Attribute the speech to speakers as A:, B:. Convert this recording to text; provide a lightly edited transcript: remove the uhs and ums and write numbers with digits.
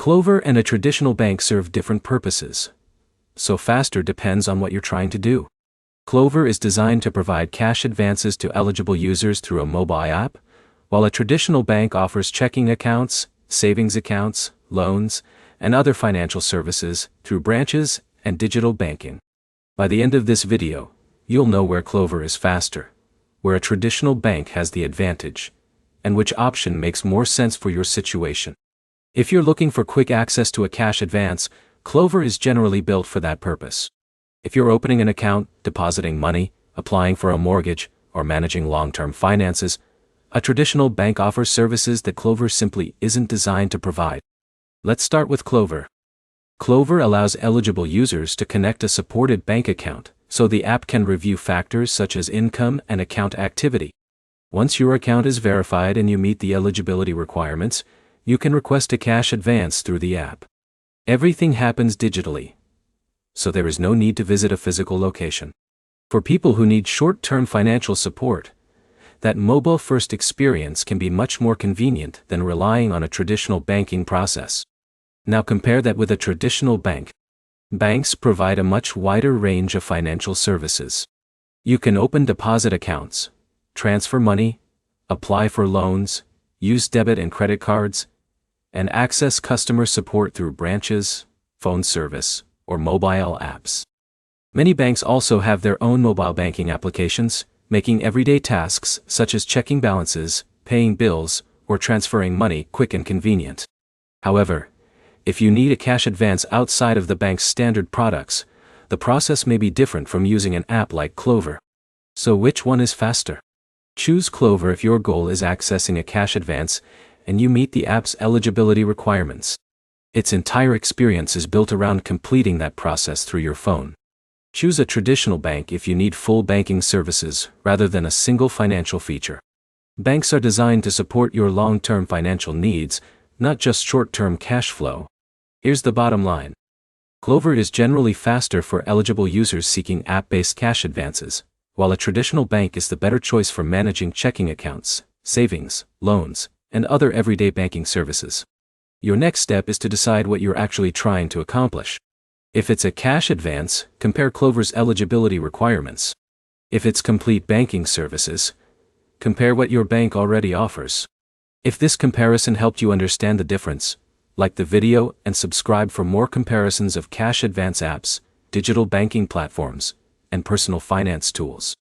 A: Klover and a traditional bank serve different purposes, so faster depends on what you're trying to do. Klover is designed to provide cash advances to eligible users through a mobile app, while a traditional bank offers checking accounts, savings accounts, loans, and other financial services through branches and digital banking. By the end of this video, you'll know where Klover is faster, where a traditional bank has the advantage, and which option makes more sense for your situation. If you're looking for quick access to a cash advance, Klover is generally built for that purpose. If you're opening an account, depositing money, applying for a mortgage, or managing long-term finances, a traditional bank offers services that Klover simply isn't designed to provide. Let's start with Klover. Klover allows eligible users to connect a supported bank account, so the app can review factors such as income and account activity. Once your account is verified and you meet the eligibility requirements, you can request a cash advance through the app. Everything happens digitally, so there is no need to visit a physical location. For people who need short-term financial support, that mobile-first experience can be much more convenient than relying on a traditional banking process. Now compare that with a traditional bank. Banks provide a much wider range of financial services. You can open deposit accounts, transfer money, apply for loans, use debit and credit cards, and access customer support through branches, phone service, or mobile apps. Many banks also have their own mobile banking applications, making everyday tasks such as checking balances, paying bills, or transferring money quick and convenient. However, if you need a cash advance outside of the bank's standard products, the process may be different from using an app like Klover. So which one is faster? Choose Klover if your goal is accessing a cash advance and you meet the app's eligibility requirements. Its entire experience is built around completing that process through your phone. Choose a traditional bank if you need full banking services rather than a single financial feature. Banks are designed to support your long-term financial needs, not just short-term cash flow. Here's the bottom line. Klover is generally faster for eligible users seeking app-based cash advances, while a traditional bank is the better choice for managing checking accounts, savings, loans, and other everyday banking services. Your next step is to decide what you're actually trying to accomplish. If it's a cash advance, compare Klover's eligibility requirements. If it's complete banking services, compare what your bank already offers. If this comparison helped you understand the difference, like the video and subscribe for more comparisons of cash advance apps, digital banking platforms, and personal finance tools.